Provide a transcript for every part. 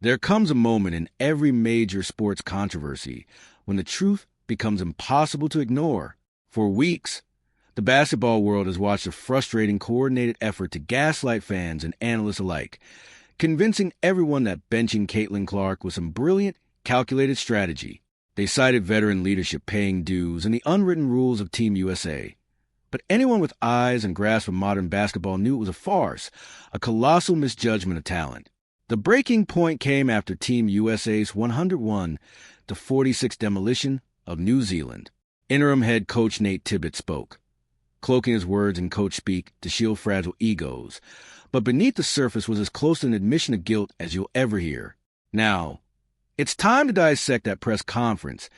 There comes a moment in every major sports controversy when the truth becomes impossible to ignore. For weeks, the basketball world has watched a frustrating, coordinated effort to gaslight fans and analysts alike, convincing everyone that benching Caitlin Clark was some brilliant, calculated strategy. They cited veteran leadership paying dues and the unwritten rules of Team USA. But anyone with eyes and grasp of modern basketball knew it was a farce, a colossal misjudgment of talent. The breaking point came after Team USA's 101-46 demolition of New Zealand. Interim head coach Nate Tibbetts spoke, cloaking his words in coach speak to shield fragile egos. But beneath the surface was as close to an admission of guilt as you'll ever hear. Now, it's time to dissect that press conference,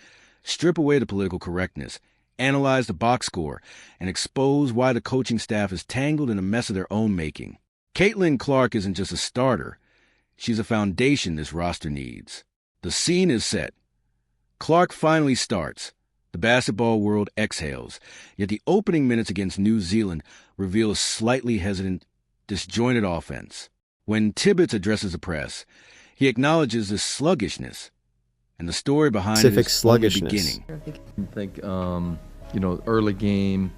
strip away the political correctness, analyze the box score, and expose why the coaching staff is tangled in a mess of their own making. Caitlin Clark isn't just a starter. She's a foundation this roster needs. The scene is set. Clark finally starts. The basketball world exhales, yet the opening minutes against New Zealand reveal a slightly hesitant, disjointed offense. When Tibbetts addresses the press, he acknowledges this sluggishness, and the story behind it is only beginning. I think, early game,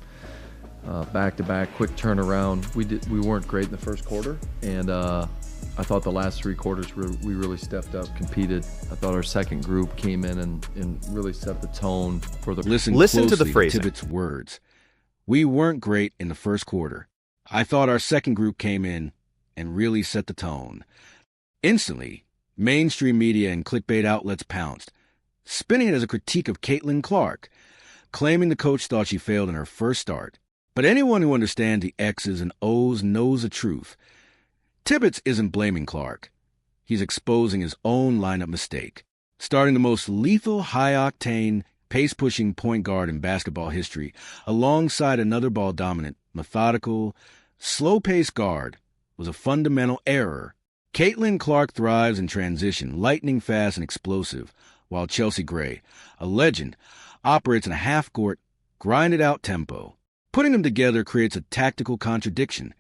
back-to-back, quick turnaround. We weren't great in the first quarter, and I thought the last three quarters we really stepped up, competed. I thought our second group came in and really set the tone for the. Listen to the phrasing. Tibbetts' words. We weren't great in the first quarter. I thought our second group came in and really set the tone. Instantly, mainstream media and clickbait outlets pounced, spinning it as a critique of Caitlin Clark, claiming the coach thought she failed in her first start. But anyone who understands the X's and O's knows the truth. Tibbetts isn't blaming Clark. He's exposing his own lineup mistake, starting the most lethal, high-octane, pace-pushing point guard in basketball history alongside another ball-dominant, methodical, slow-paced guard was a fundamental error. Caitlin Clark thrives in transition, lightning fast and explosive, while Chelsea Gray, a legend, operates in a half-court, grinded-out tempo. Putting them together creates a tactical contradiction,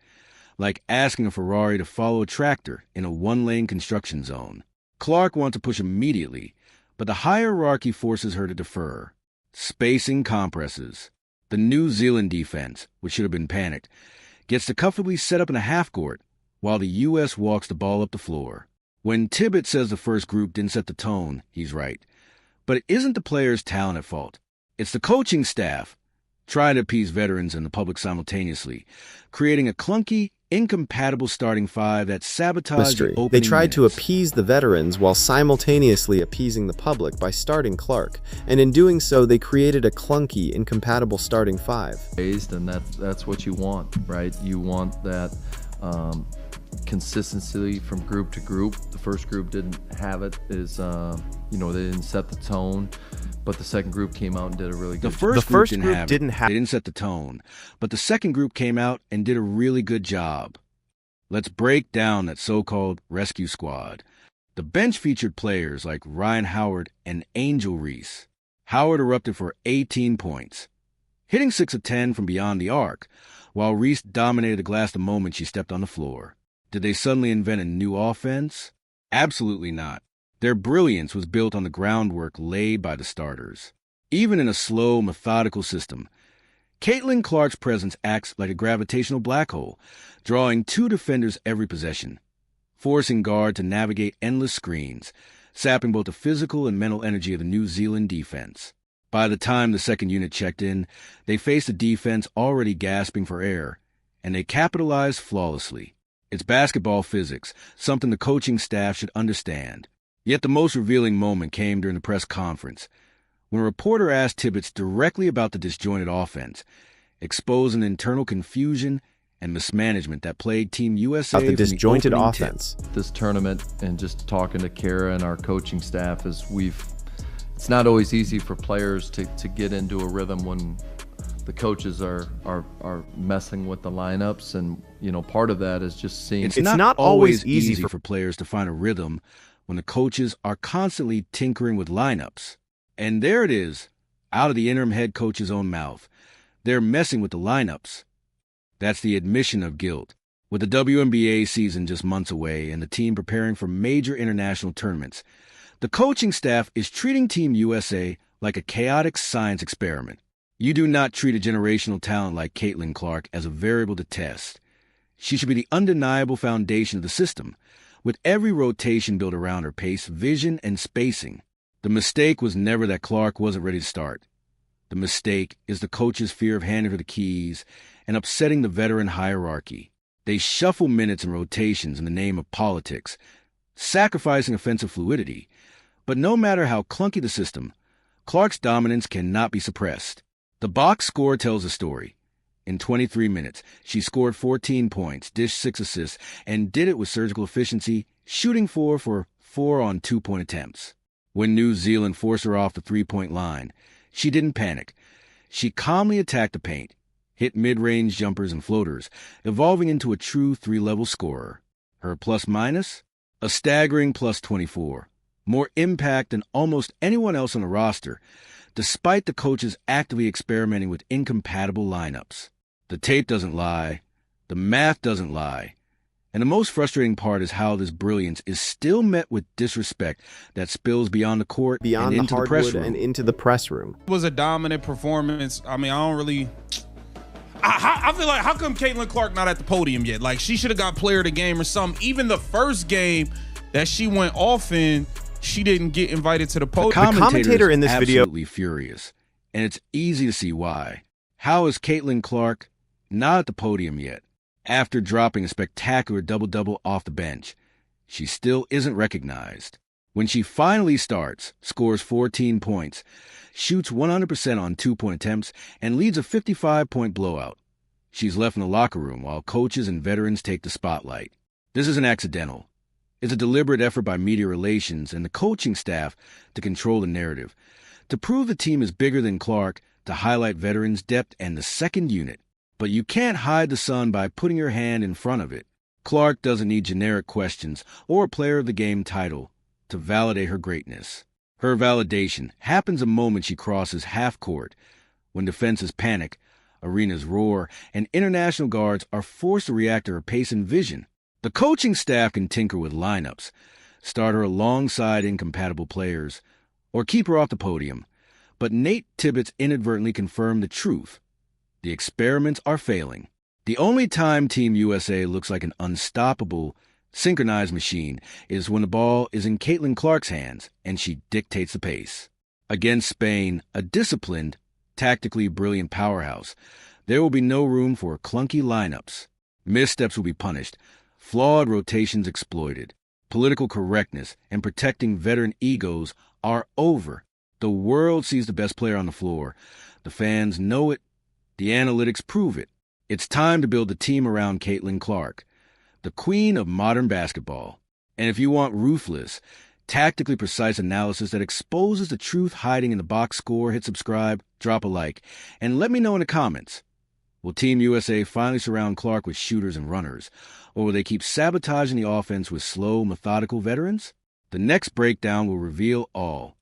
like asking a Ferrari to follow a tractor in a one-lane construction zone. Clark wants to push immediately, but the hierarchy forces her to defer. Spacing compresses. The New Zealand defense, which should have been panicked, gets to comfortably set up in a half-court, while the U.S. walks the ball up the floor. When Tibbetts says the first group didn't set the tone, he's right. But it isn't the players' talent at fault. It's the coaching staff, trying to appease veterans and the public simultaneously, creating a clunky, incompatible starting five that sabotaged the opening They tried minutes. to appease the veterans while simultaneously appeasing the public by starting Clark, and in doing so, they created a clunky, incompatible starting five. And that's what you want, right? You want that consistency from group to group. The first group didn't have it. They didn't set the tone. But the second group came out and did a really good job. The first group didn't have it. They didn't set the tone. But the second group came out and did a really good job. Let's break down that so-called rescue squad. The bench featured players like Ryan Howard and Angel Reese. Howard erupted for 18 points, hitting 6 of 10 from beyond the arc, while Reese dominated the glass the moment she stepped on the floor. Did they suddenly invent a new offense? Absolutely not. Their brilliance was built on the groundwork laid by the starters. Even in a slow, methodical system, Caitlin Clark's presence acts like a gravitational black hole, drawing two defenders every possession, forcing guard to navigate endless screens, sapping both the physical and mental energy of the New Zealand defense. By the time the second unit checked in, they faced a defense already gasping for air, and they capitalized flawlessly. It's basketball physics, something the coaching staff should understand. Yet the most revealing moment came during the press conference, when a reporter asked Tibbetts directly about the disjointed offense, exposing internal confusion and mismanagement that plagued Team USA. About the disjointed offense. This tournament, and just talking to Kara and our coaching staff, it's not always easy for players to get into a rhythm when the coaches are messing with the lineups, and part of that is just seeing. It's not always easy for players to find a rhythm when the coaches are constantly tinkering with lineups. And there it is, out of the interim head coach's own mouth. They're messing with the lineups. That's the admission of guilt. With the WNBA season just months away and the team preparing for major international tournaments, the coaching staff is treating Team USA like a chaotic science experiment. You do not treat a generational talent like Caitlin Clark as a variable to test. She should be the undeniable foundation of the system, with every rotation built around her pace, vision, and spacing. The mistake was never that Clark wasn't ready to start. The mistake is the coach's fear of handing her the keys and upsetting the veteran hierarchy. They shuffle minutes and rotations in the name of politics, sacrificing offensive fluidity. But no matter how clunky the system, Clark's dominance cannot be suppressed. The box score tells a story. In 23 minutes, she scored 14 points, dished 6 assists, and did it with surgical efficiency, shooting 4 for 4 on 2-point attempts. When New Zealand forced her off the 3-point line, she didn't panic. She calmly attacked the paint, hit mid-range jumpers and floaters, evolving into a true 3-level scorer. Her plus-minus? A staggering plus 24. More impact than almost anyone else on the roster, despite the coaches actively experimenting with incompatible lineups. The tape doesn't lie. The math doesn't lie. And the most frustrating part is how this brilliance is still met with disrespect that spills beyond the court beyond and into the press room. And into the press room. It was a dominant performance. I mean, I don't really... I feel like, how come Caitlin Clark not at the podium yet? Like, she should have got player of the game or something. Even the first game that she went off in, she didn't get invited to the podium. The commentator in this video absolutely furious, and it's easy to see why. How is Caitlin Clark not at the podium yet? After dropping a spectacular double-double off the bench, she still isn't recognized. When she finally starts, scores 14 points, shoots 100% on 2-point attempts, and leads a 55-point blowout. She's left in the locker room while coaches and veterans take the spotlight. This isn't accidental. It's a deliberate effort by media relations and the coaching staff to control the narrative, to prove the team is bigger than Clark, to highlight veterans' depth and the second unit. But you can't hide the sun by putting your hand in front of it. Clark doesn't need generic questions or a player of the game title to validate her greatness. Her validation happens the moment she crosses half court, when defenses panic, arenas roar, and international guards are forced to react to her pace and vision. The coaching staff can tinker with lineups, start her alongside incompatible players, or keep her off the podium. But Nate Tibbetts inadvertently confirmed the truth. The experiments are failing. The only time Team USA looks like an unstoppable, synchronized machine is when the ball is in Caitlin Clark's hands and she dictates the pace. Against Spain, a disciplined, tactically brilliant powerhouse, there will be no room for clunky lineups. Missteps will be punished, flawed rotations exploited. Political correctness and protecting veteran egos are over. The world sees the best player on the floor. The fans know it. The analytics prove it. It's time to build a team around Caitlin Clark, the queen of modern basketball. And if you want ruthless, tactically precise analysis that exposes the truth hiding in the box score, hit subscribe, drop a like, and let me know in the comments. Will Team USA finally surround Clark with shooters and runners, or will they keep sabotaging the offense with slow, methodical veterans? The next breakdown will reveal all.